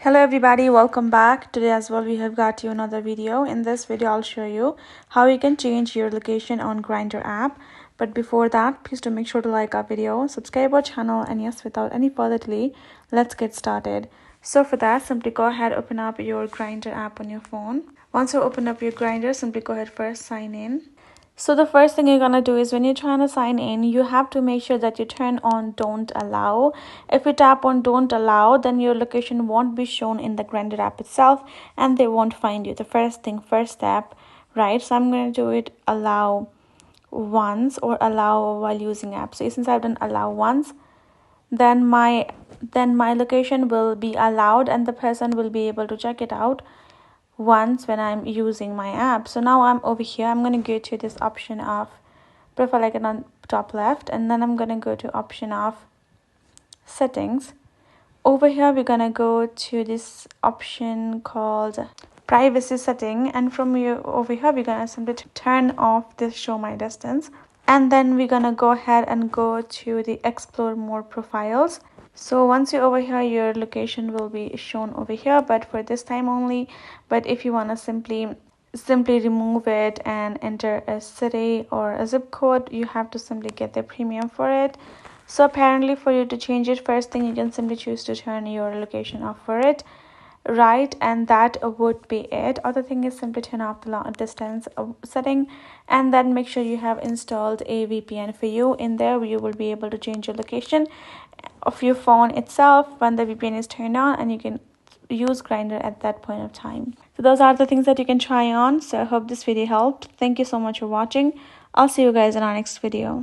Hello everybody, welcome back. Today as well we have got you another video. In this video I'll show you how you can change your location on Grindr app. But before that, please do make sure to like our video, subscribe our channel, and yes, without any further delay, let's get started. So for that, simply go ahead, open up your Grindr app on your phone. Once you open up your Grindr, simply go ahead first sign in. So the first thing you're gonna do is when you're trying to sign in, you have to make sure that you turn on don't allow. If you tap on don't allow, then your location won't be shown in the Grindr app itself and they won't find you. The first step, right? So I'm going to do it allow once or allow while using app. So since I've done allow once, then my location will be allowed and the person will be able to check it out once when I'm using my app. So now I'm over here. I'm going to go to this option of profile icon on top left, and then I'm going to go to option of settings. Over here we're going to go to this option called privacy setting, and from here over here we're going to simply turn off this show my distance, and then we're going to go ahead and go to the explore more profiles. So once you're over here, your location will be shown over here, but for this time only. But if you want to simply remove it and enter a city or a zip code, you have to simply get the premium for it. So apparently for you to change it, first thing you can simply choose to turn your location off for it, right? And that would be it. Other thing is simply turn off the long distance setting, and then make sure you have installed a VPN for you. In there you will be able to change your location of your phone itself when the VPN is turned on, and you can use Grindr at that point of time. So those are the things that you can try on. So I hope this video helped. Thank you so much for watching. I'll see you guys in our next video.